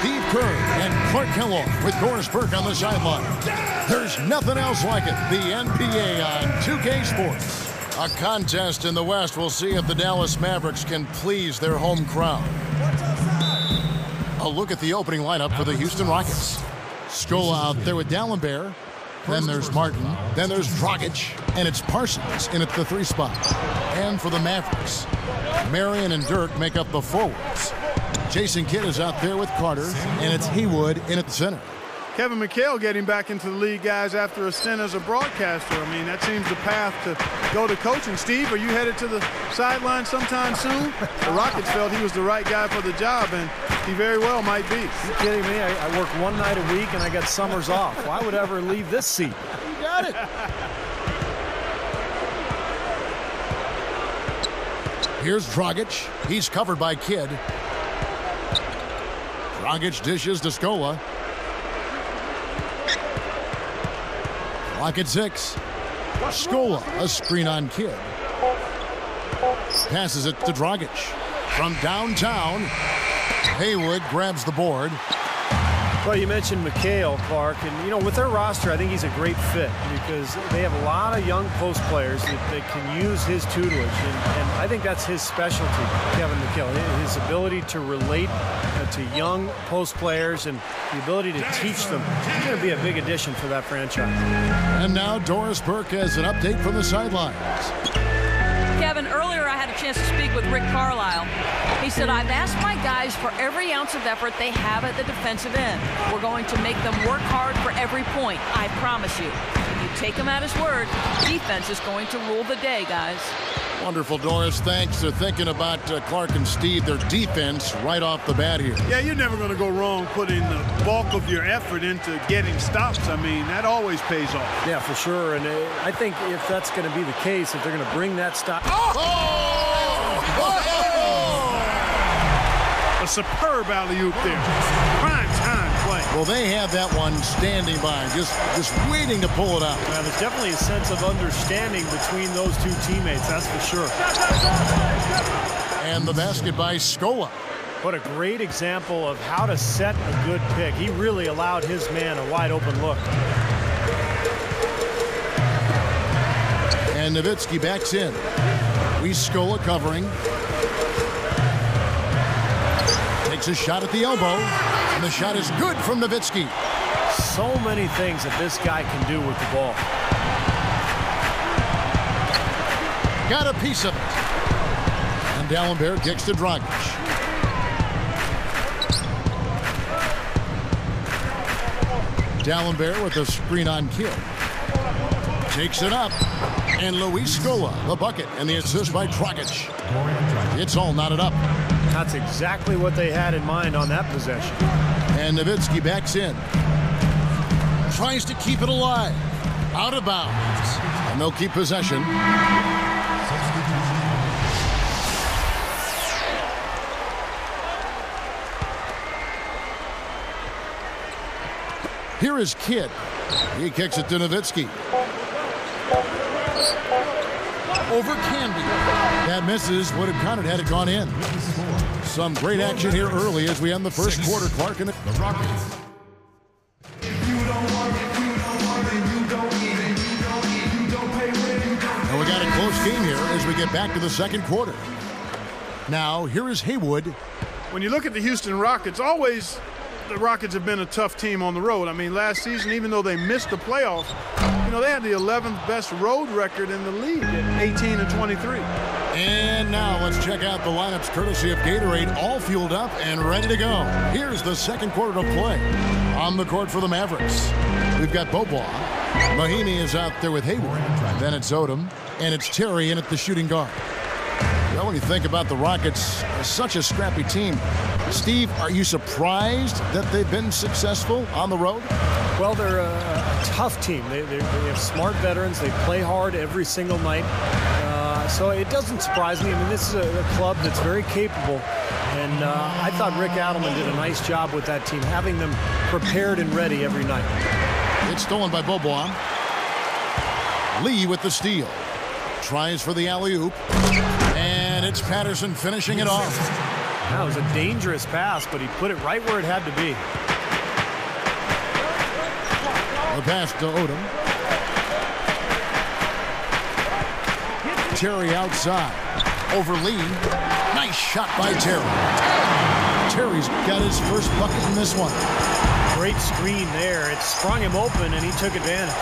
Steve Kerr and Clark Kellogg with Doris Burke on the sideline. There's nothing else like it. The NBA on 2K Sports. A contest in the West. We'll see if the Dallas Mavericks can please their home crowd. A look at the opening lineup for the Houston Rockets. Scola out there with Dallenberg. Then there's Martin. Then there's Dragic. And it's Parsons in at the 3 spot. And for the Mavericks, Marion and Dirk make up the forwards. Jason Kidd is out there with Carter. And it's Haywood in at the center. Kevin McHale getting back into the league, guys, after a stint as a broadcaster. I mean, that seems the path to go to coaching. Steve, are you headed to the sideline sometime soon? The Rockets felt he was the right guy for the job, and he very well might be. You kidding me? I work one night a week, and I got summers off. Why would I ever leave this seat? You got it. Here's Dragic. He's covered by Kidd. Dragic dishes to Scola. Clock at 6. Scola, a screen on Kidd. Passes it to Dragic. From downtown, Haywood grabs the board. Well, you mentioned McHale, Clark, and, you know, with their roster, I think he's a great fit because they have a lot of young post players that can use his tutelage, and I think that's his specialty, Kevin McHale, his ability to relate to young post players and the ability to teach them. He's going to be a big addition for that franchise. And now Doris Burke has an update from the sidelines. Kevin, earlier I had a chance to speak with Rick Carlisle. He said, I've asked my guys for every ounce of effort they have at the defensive end. We're going to make them work hard for every point, I promise you. If you take him at his word, defense is going to rule the day, guys. Wonderful, Doris. Thanks for thinking about Clark and Steve, their defense right off the bat here. Yeah, you're never going to go wrong putting the bulk of your effort into getting stops. I mean, that always pays off. Yeah, for sure. And I think if that's going to be the case, if they're going to bring that stop. A superb alley-oop there. Prime time play. Well, they have that one standing by, just waiting to pull it out. There's definitely a sense of understanding between those two teammates, that's for sure. And the basket by Scola. What a great example of how to set a good pick. He really allowed his man a wide-open look. And Nowitzki backs in. Scola covering. Takes a shot at the elbow. And the shot is good from Nowitzki. So many things that this guy can do with the ball. Got a piece of it. And Dallenberg kicks to Dragic. Dallenberg with a screen on Kidd. Takes it up. And Luis Scola, the bucket, and the assist by Dragic. It's all knotted up. That's exactly what they had in mind on that possession. And Nowitzki backs in. Tries to keep it alive. Out of bounds. And they'll keep possession. Here is Kidd. He kicks it to Nowitzki. Over Canby. That misses. Would have counted had it gone in. Some great action here early as we end the first quarter. Clark and the Rockets. And we got a close game here as we get back to the second quarter. Now, here is Haywood. When you look at the Houston Rockets, always the Rockets have been a tough team on the road. I mean, last season, even though they missed the playoffs, you know, they had the 11th best road record in the league at 18-23. And now let's check out the lineups courtesy of Gatorade, all fueled up and ready to go. Here's the second quarter to play. On the court for the Mavericks, we've got Bobois. Mahinmi is out there with Haywood. Then it's Odom, and it's Terry in at the shooting guard. Well, when you think about the Rockets, such a scrappy team. Steve, are you surprised that they've been successful on the road? Well, they're a tough team. They have smart veterans. They play hard every single night. So it doesn't surprise me. I mean, this is a club that's very capable. And I thought Rick Adelman did a nice job with that team, having them prepared and ready every night. It's stolen by Bobois. Lee with the steal. Tries for the alley-oop. And it's Patterson finishing it off. That was a dangerous pass, but he put it right where it had to be. The pass to Odom. Terry outside. Over Lee. Nice shot by Terry. Terry's got his first bucket in this one. Great screen there. It sprung him open, and he took advantage.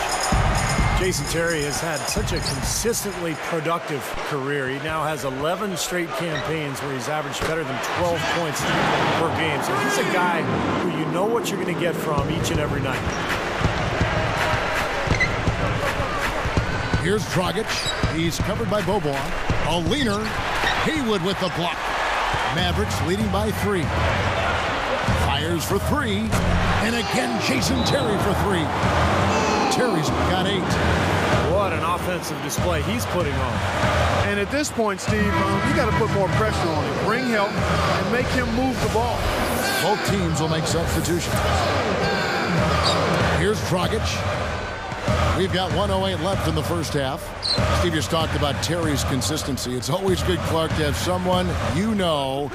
Jason Terry has had such a consistently productive career. He now has 11 straight campaigns where he's averaged better than 12 points per game. So he's a guy who you know what you're going to get from each and every night. Here's Dragic. He's covered by Bobois. A leaner. Haywood with the block. Mavericks leading by 3. Fires for 3. And again, Jason Terry for 3. Terry's got 8. What an offensive display he's putting on. And at this point, Steve, you got to put more pressure on him. Bring help and make him move the ball. Both teams will make substitutions. Here's Dragic. We've got 1:08 left in the first half. Steve just talked about Terry's consistency. It's always good, Clark, to have someone you know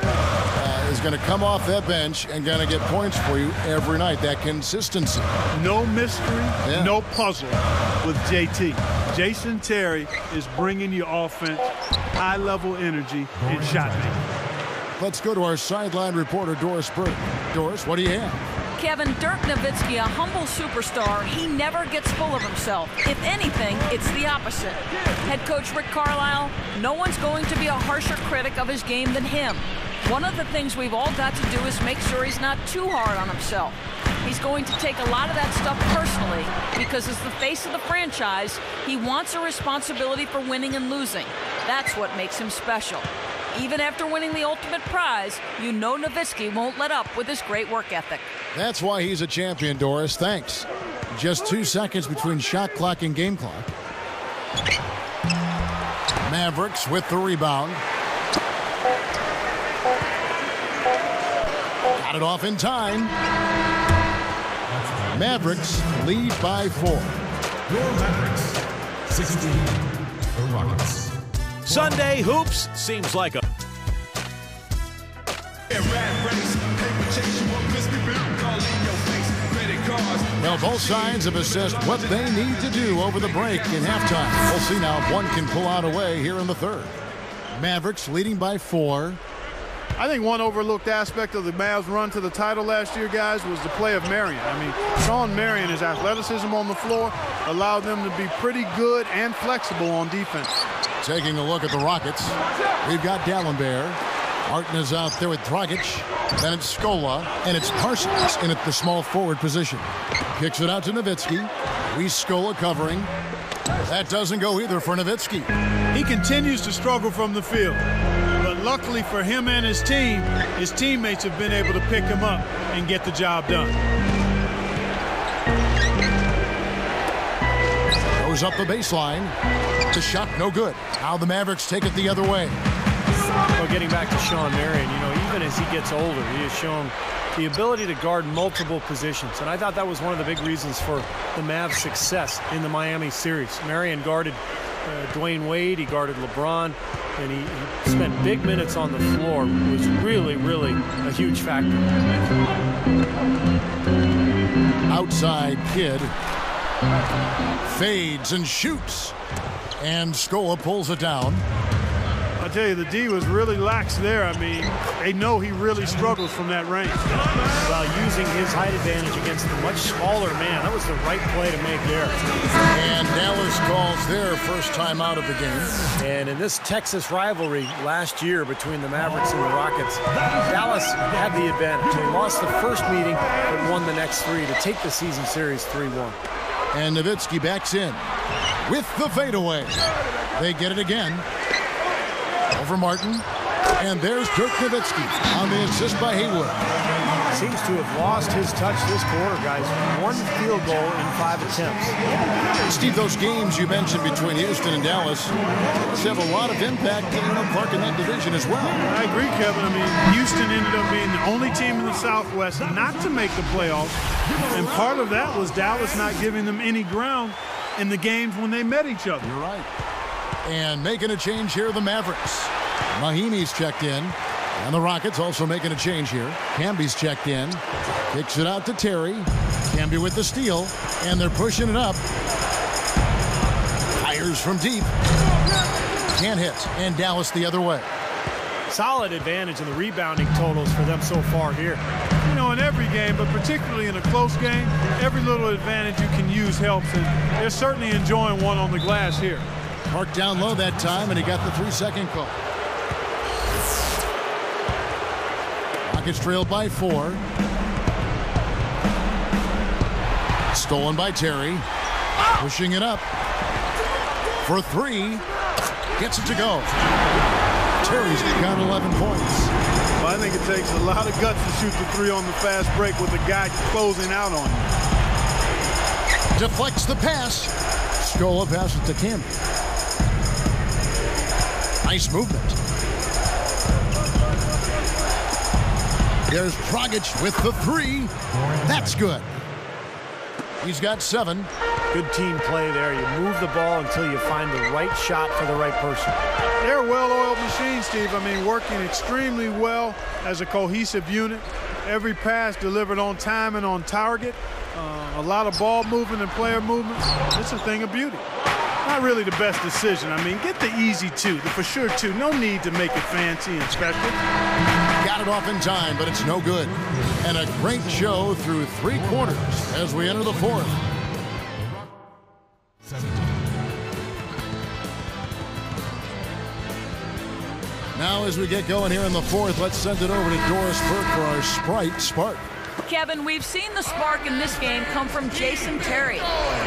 is going to come off that bench and going to get points for you every night. That consistency. No mystery, no puzzle with JT. Jason Terry is bringing you offense, high-level energy, and shot making. Let's go to our sideline reporter, Doris Burke. Doris, what do you have? Kevin, Dirk Nowitzki, a humble superstar, he never gets full of himself. If anything, it's the opposite. Head coach Rick Carlisle, no one's going to be a harsher critic of his game than him. One of the things we've all got to do is make sure he's not too hard on himself. He's going to take a lot of that stuff personally because as the face of the franchise, he wants a responsibility for winning and losing. That's what makes him special. Even after winning the ultimate prize, you know Nowitzki won't let up with his great work ethic. That's why he's a champion, Doris. Thanks. Just 2 seconds between shot clock and game clock. Mavericks with the rebound. Got it off in time. Mavericks lead by 4. Your Mavericks, 16. The Rockets. Sunday hoops seems like a Well, both sides have assessed what they need to do over the break in halftime. We'll see now if one can pull out a way here in the third. Mavericks leading by 4. I think one overlooked aspect of the Mavs' run to the title last year, guys, was the play of Marion. I mean, Sean Marion, his athleticism on the floor allowed them to be pretty good and flexible on defense. Taking a look at the Rockets, we've got Dallenberg. Martin is out there with Dragic. Then it's Scola, and it's Parsons in at the small forward position. Kicks it out to Nowitzki. Scola covering. That doesn't go either for Nowitzki. He continues to struggle from the field. But luckily for him and his team, his teammates have been able to pick him up and get the job done. Goes up the baseline. The shot no good. Now the Mavericks take it the other way. Well, getting back to Sean Marion, even as he gets older, he has shown the ability to guard multiple positions. And I thought that was one of the big reasons for the Mavs' success in the Miami series. Marion guarded Dwayne Wade, he guarded LeBron, and he spent big minutes on the floor. It was really, really a huge factor. Outside kid. Fades and shoots. And Scola pulls it down. I tell you, the D was really lax there. I mean, they know he really struggles from that range. Well, using his height advantage against a much smaller man, that was the right play to make there. And Dallas calls their first time out of the game. And in this Texas rivalry last year between the Mavericks and the Rockets, Dallas had the advantage. They lost the first meeting, but won the next 3 to take the season series 3-1. And Nowitzki backs in with the fadeaway. They get it again. Over Martin. And there's Dirk Nowitzki on the assist by Haywood. Seems to have lost his touch this quarter, guys. 1 field goal in 5 attempts. Steve, those games you mentioned between Houston and Dallas have a lot of impact Clark in that division as well. I agree, Kevin. I mean, Houston ended up being the only team in the Southwest not to make the playoffs. And part of that was Dallas not giving them any ground in the games when they met each other. You're right. And making a change here, the Mavericks. Mahimi's checked in. And the Rockets also making a change here. Camby's checked in. Kicks it out to Terry. Camby with the steal. And they're pushing it up. Fires from deep. Can't hit. And Dallas the other way. Solid advantage in the rebounding totals for them so far here. You know, in every game, but particularly in a close game, every little advantage you can use helps. And they're certainly enjoying one on the glass here. Park down low that time, and he got the 3-second call. Rockets trailed by 4. Stolen by Terry. Pushing it up. For 3. Gets it to go. Terry's got 11 points. Well, I think it takes a lot of guts to shoot the 3 on the fast break with the guy closing out on you. Deflects the pass. Scola passes to Camby. Nice movement. There's Dragic with the 3. That's good. He's got 7. Good team play there. You move the ball until you find the right shot for the right person. They're a well-oiled machine, Steve. I mean, working extremely well as a cohesive unit. Every pass delivered on time and on target. A lot of ball movement and player movement. It's a thing of beauty. Not really the best decision. I mean, get the easy 2, the for sure 2. No need to make it fancy and special. Got it off in time, but it's no good. And a great show through 3 quarters as we enter the 4th. Now as we get going here in the 4th, let's send it over to Doris Burke for our Sprite Spark. Kevin, we've seen the spark in this game come from Jason Terry.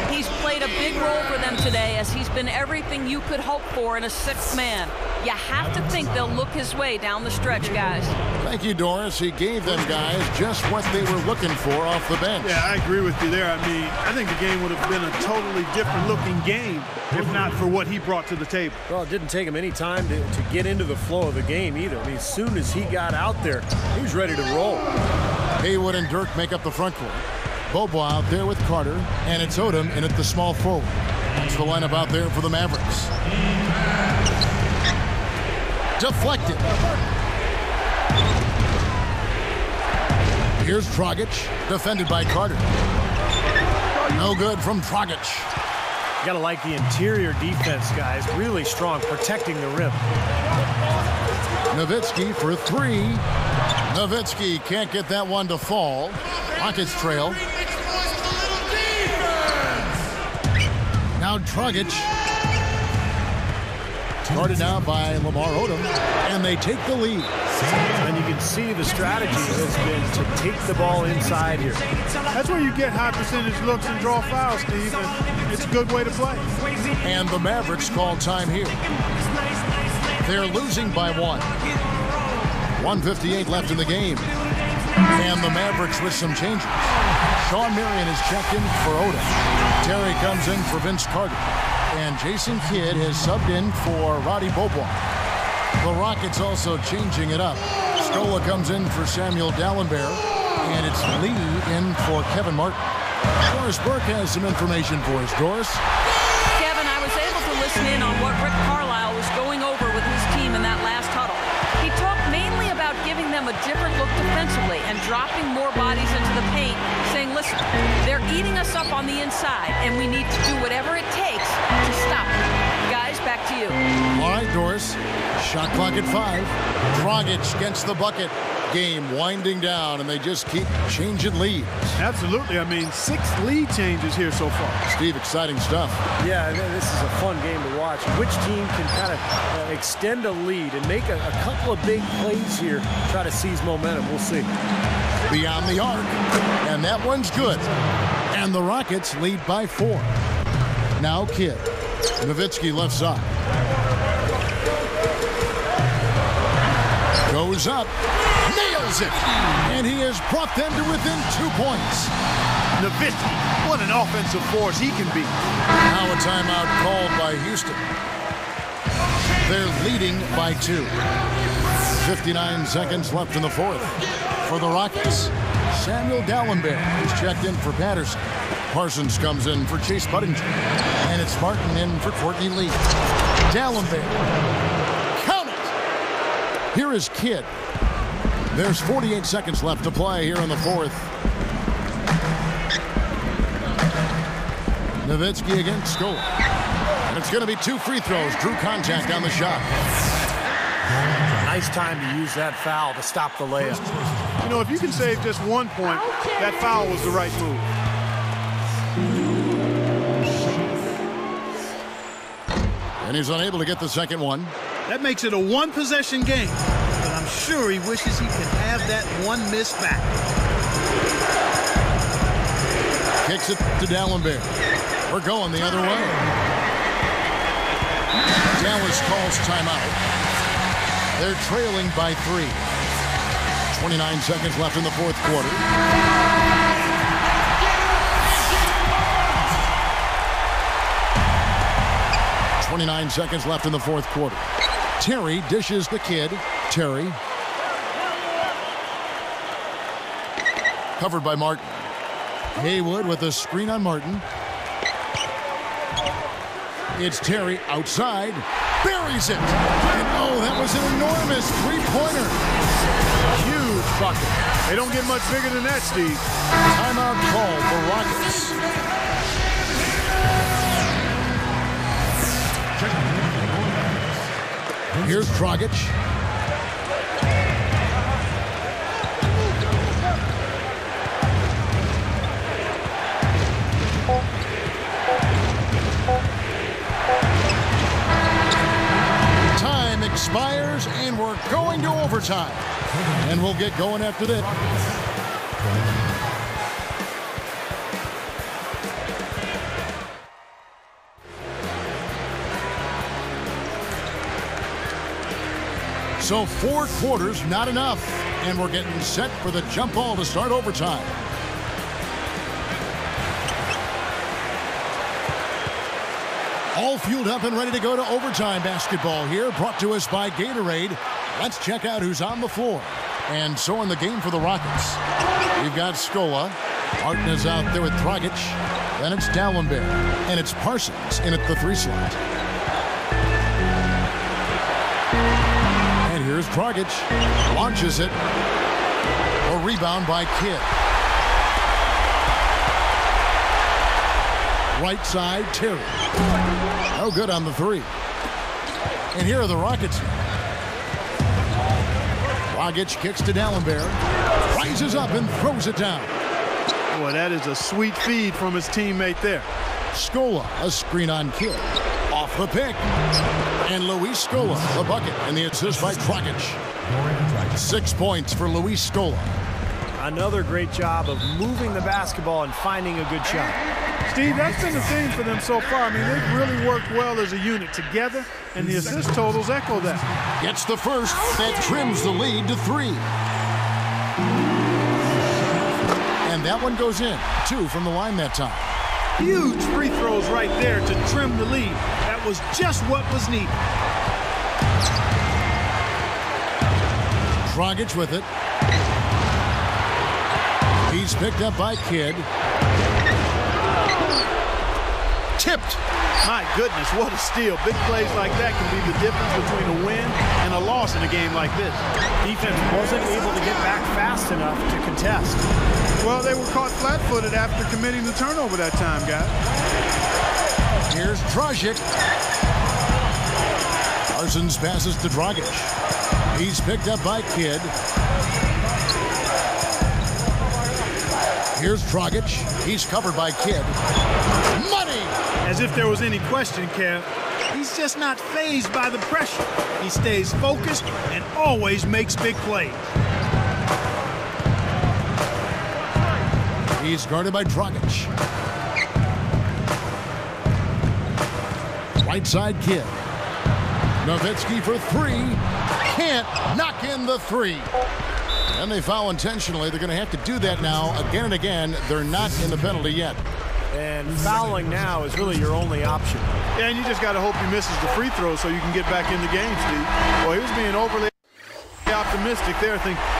He's played a big role for them today as he's been everything you could hope for in a 6th man. You have to think they'll look his way down the stretch, guys. Thank you, Doris. He gave them guys just what they were looking for off the bench. Yeah, I agree with you there. I mean, I think the game would have been a totally different looking game if not for what he brought to the table. Well, it didn't take him any time to get into the flow of the game either. I mean, as soon as he got out there, he was ready to roll. Haywood and Dirk make up the front court. Bobo out there with Carter, and it's Odom in at the small forward. That's the lineup out there for the Mavericks. Deflected. Here's Dragic, defended by Carter. No good from Dragic. You gotta like the interior defense, guys. Really strong, protecting the rim. Nowitzki for 3. Nowitzki can't get that one to fall. Rockets trail. Now Dragic. Guarded now by Lamar Odom. And they take the lead. And you can see the strategy has been to take the ball inside here. That's where you get high percentage looks and draw fouls, Steve. And it's a good way to play. And the Mavericks call time here. They're losing by 1. 1:58 left in the game. And the Mavericks with some changes. Sean Marion is checked in for Odom. Terry comes in for Vince Carter. And Jason Kidd has subbed in for Roddy Bobois. The Rockets also changing it up. Scola comes in for Samuel Dallenberg. And it's Lee in for Kevin Martin. Doris Burke has some information for us. Doris? Kevin, I was able to listen in on what Rick Carlisle was going over with his team in that last huddle. He talked mainly about giving them a different look defensively and dropping more bodies into the paint, saying, listen, they're eating us up on the inside, and we need to do whatever it takes to stop them. Guys, back to you. All right, Doris. Shot clock at 5. Dragic gets the bucket. Game winding down, and they just keep changing leads. Absolutely. I mean, 6 lead changes here so far. Steve, exciting stuff. Yeah, this is a fun game to watch. Which team can kind of extend a lead and make a couple of big plays here, try to seize momentum. We'll see. Beyond the arc, and that one's good. And the Rockets lead by 4. Now Kidd. Nowitzki left side. Goes up. Nails it. And he has brought them to within 2 points. Nowitzki, what an offensive force he can be. Now a timeout called by Houston. They're leading by 2. 59 seconds left in the 4th. For the Rockets, Samuel Dallenberg is checked in for Patterson. Parsons comes in for Chase Buddington. And it's Martin in for Courtney Lee. Dallenberg. Count it. Here is Kidd. There's 48 seconds left to play here in the fourth. Nowitzki against Scola. And it's going to be 2 free throws. Drew contact on the shot. Nice time to use that foul to stop the layup. You know, if you can save just 1 point, that foul was the right move. And he's unable to get the second one. That makes it a 1-possession game. But I'm sure he wishes he could have that one miss back. Kicks it to D'Alembert. We're going the other way. Dallas calls timeout. They're trailing by 3. 29 seconds left in the fourth quarter. .29 seconds left in the fourth quarter. Terry dishes the kid. Terry. Covered by Martin. Haywood with a screen on Martin. It's Terry outside. Buries it. And oh, that was an enormous three-pointer. Huge bucket. They don't get much bigger than that, Steve. Timeout called for Rockets. Here's Dragic. Time expires, and we're going to overtime. And we'll get going after this. So 4 quarters, not enough. And we're getting set for the jump ball to start overtime. All fueled up and ready to go to overtime basketball here, brought to us by Gatorade. Let's check out who's on the floor. And so in the game for the Rockets, we've got Scola. Martin is out there with Dragic. Then it's D'Alembert. And it's Parsons in at the 3 slot. And here's Dragic. Launches it. A rebound by Kidd. Right side, Terry. No good on the 3. And here are the Rockets. Dragic kicks to D'Alembert. Rises up and throws it down. Boy, that is a sweet feed from his teammate there. Scola, a screen on Kidd. Off the pick. And Luis Scola, the bucket, and the assist by Dragic. 6 points for Luis Scola. Another great job of moving the basketball and finding a good shot. Steve, that's been the theme for them so far. I mean, they've really worked well as a unit together, and the assist totals echo that. Gets the first. That trims the lead to 3. And that one goes in. 2 from the line that time. Huge free throws right there to trim the lead. That was just what was needed. Dragic with it. He's picked up by Kidd. Tipped. My goodness, what a steal. Big plays like that can be the difference between a win and a loss in a game like this. Defense wasn't able to get back fast enough to contest. Well, they were caught flat-footed after committing the turnover that time, guys. Here's Dragic. Parsons passes to Dragic. He's picked up by Kidd. Here's Dragic. He's covered by Kidd. Money! As if there was any question, Kev. He's just not fazed by the pressure. He stays focused and always makes big plays. He's guarded by Dragic. Right side Kidd. Nowitzki for 3. Can't knock in the 3. And they foul intentionally. They're going to have to do that now again and again. They're not in the penalty yet. And fouling now is really your only option. Yeah, and you just got to hope he misses the free throw so you can get back in the game, Steve. Well, he was being overly optimistic there. I think